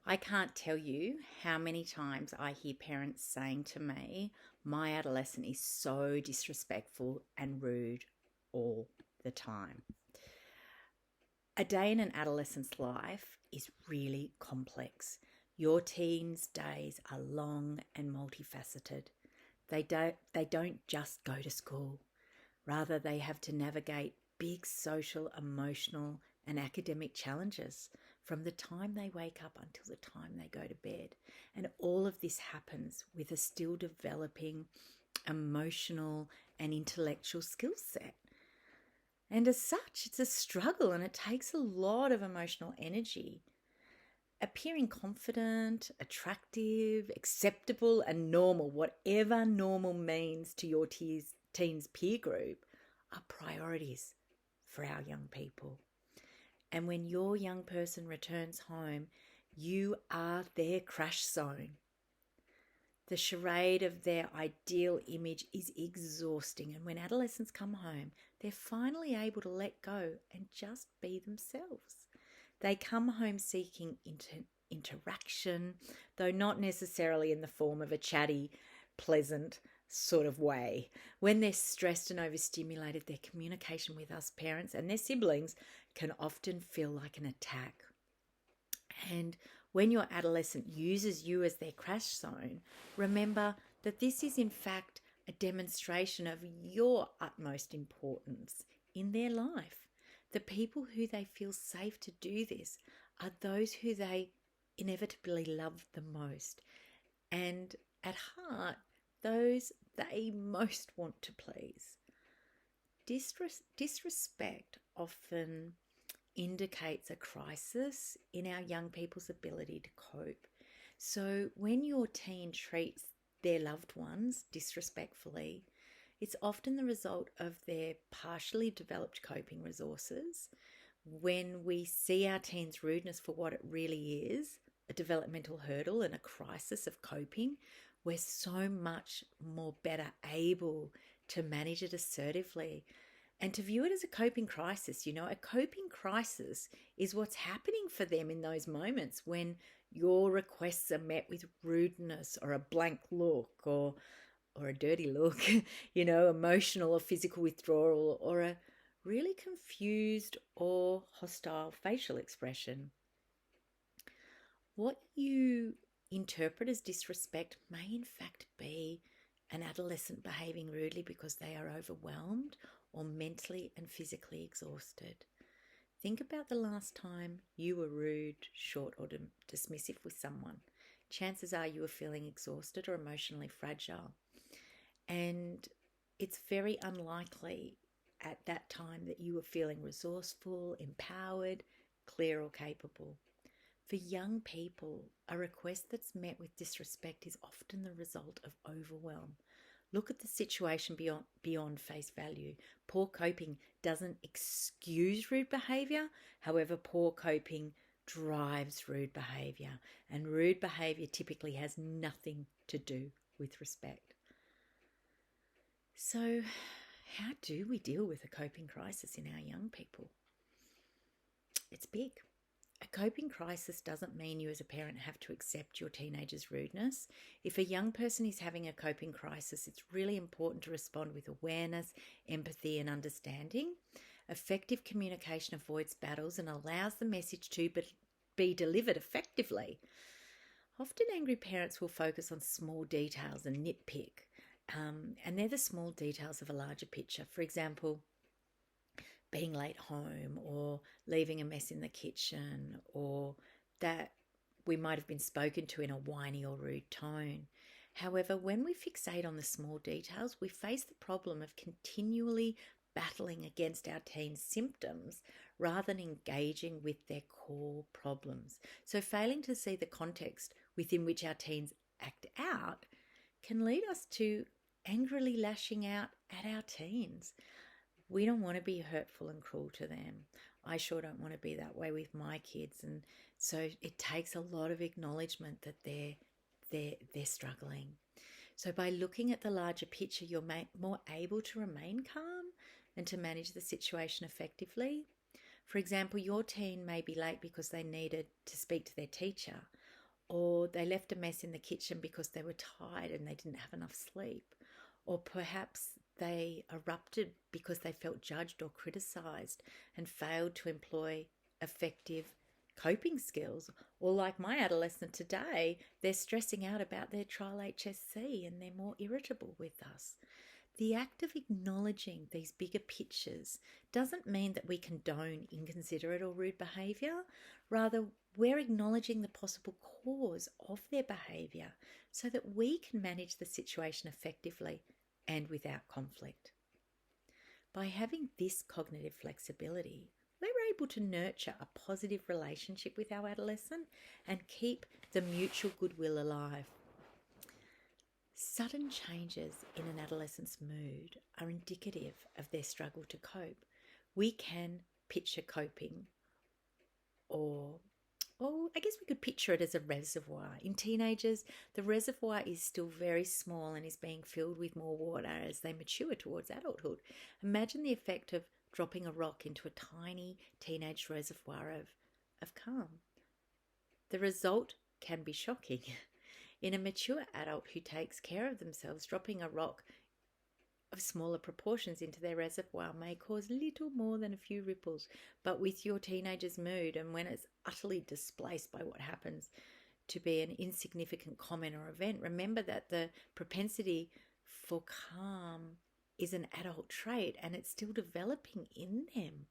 I can't tell you how many times I hear parents saying to me, my adolescent is so disrespectful and rude all the time. A day in an adolescent's life is really complex. Your teen's days are long and multifaceted. They don't just go to school. Rather, they have to navigate big social, emotional, and academic challenges from the time they wake up until the time they go to bed. And all of this happens with a still developing emotional and intellectual skill set. And as such, it's a struggle and it takes a lot of emotional energy. Appearing confident, attractive, acceptable, and normal, whatever normal means to your teen's peer group, are priorities for our young people. And when your young person returns home, you are their crash zone. The charade of their ideal image is exhausting, and when adolescents come home, they're finally able to let go and just be themselves. They come home seeking interaction, though not necessarily in the form of a chatty, pleasant sort of way. When they're stressed and overstimulated, their communication with us parents and their siblings can often feel like an attack. And when your adolescent uses you as their crash zone, remember that this is in fact a demonstration of your utmost importance in their life. The people who they feel safe to do this are those who they inevitably love the most, and at heart, those they most want to please. Disrespect often indicates a crisis in our young people's ability to cope. So when your teen treats their loved ones disrespectfully, it's often the result of their partially developed coping resources. When we see our teen's rudeness for what it really is, a developmental hurdle and a crisis of coping, we're so much more better able to manage it assertively and to view it as a coping crisis. A coping crisis is what's happening for them in those moments when your requests are met with rudeness or a blank look or a dirty look, emotional or physical withdrawal, or a really confused or hostile facial expression. What you interpret as disrespect may in fact be an adolescent behaving rudely because they are overwhelmed or mentally and physically exhausted. Think about the last time you were rude, short, or dismissive with someone. Chances are you were feeling exhausted or emotionally fragile. And it's very unlikely at that time that you were feeling resourceful, empowered, clear, or capable. For young people, a request that's met with disrespect is often the result of overwhelm. Look at the situation beyond face value. Poor coping doesn't excuse rude behaviour. However, poor coping drives rude behaviour. And rude behaviour typically has nothing to do with respect. So, how do we deal with a coping crisis in our young people? It's big. A coping crisis doesn't mean you as a parent have to accept your teenager's rudeness. If a young person is having a coping crisis, it's really important to respond with awareness, empathy, and understanding. Effective communication avoids battles and allows the message to be delivered effectively. Often angry parents will focus on small details and nitpick, and they're the small details of a larger picture. For example, being late home or leaving a mess in the kitchen, or that we might have been spoken to in a whiny or rude tone. However, when we fixate on the small details, we face the problem of continually battling against our teen's symptoms rather than engaging with their core problems. So failing to see the context within which our teens act out can lead us to angrily lashing out at our teens. We don't want to be hurtful and cruel to them. I sure don't want to be that way with my kids. And so it takes a lot of acknowledgement that they're struggling. So by looking at the larger picture, you're more able to remain calm and to manage the situation effectively. For example, your teen may be late because they needed to speak to their teacher, or they left a mess in the kitchen because they were tired and they didn't have enough sleep, or perhaps they erupted because they felt judged or criticized and failed to employ effective coping skills. Or like my adolescent today, they're stressing out about their trial HSC and they're more irritable with us. The act of acknowledging these bigger pictures doesn't mean that we condone inconsiderate or rude behaviour. Rather, we're acknowledging the possible cause of their behaviour so that we can manage the situation effectively and without conflict. By having this cognitive flexibility, we're able to nurture a positive relationship with our adolescent and keep the mutual goodwill alive. Sudden changes in an adolescent's mood are indicative of their struggle to cope. We can picture coping, or I guess we could picture it as a reservoir. In teenagers, the reservoir is still very small and is being filled with more water as they mature towards adulthood. Imagine the effect of dropping a rock into a tiny teenage reservoir of calm. The result can be shocking. In a mature adult who takes care of themselves, dropping a rock of smaller proportions into their reservoir may cause little more than a few ripples. But with your teenager's mood, and when it's utterly displaced by what happens to be an insignificant comment or event, remember that the propensity for calm is an adult trait and it's still developing in them.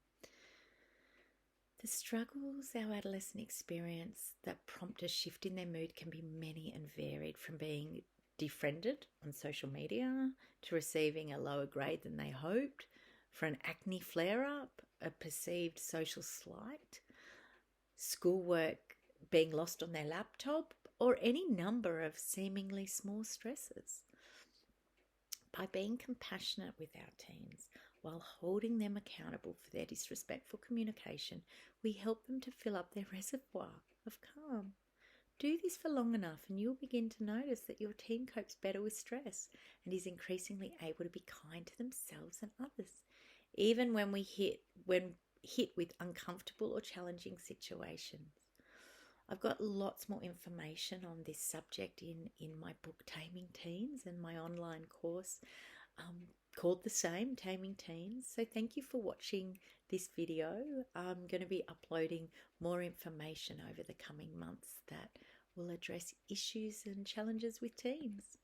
The struggles our adolescent experience that prompt a shift in their mood can be many and varied, from being defriended on social media to receiving a lower grade than they hoped, for an acne flare-up, a perceived social slight, schoolwork being lost on their laptop, or any number of seemingly small stresses. By being compassionate with our teens while holding them accountable for their disrespectful communication, we help them to fill up their reservoir of calm. Do this for long enough and you'll begin to notice that your teen copes better with stress and is increasingly able to be kind to themselves and others, even when hit with uncomfortable or challenging situations. I've got lots more information on this subject in my book Taming Teens and my online course called the same, Taming Teens. So thank you for watching this video. I'm going to be uploading more information over the coming months that will address issues and challenges with teens.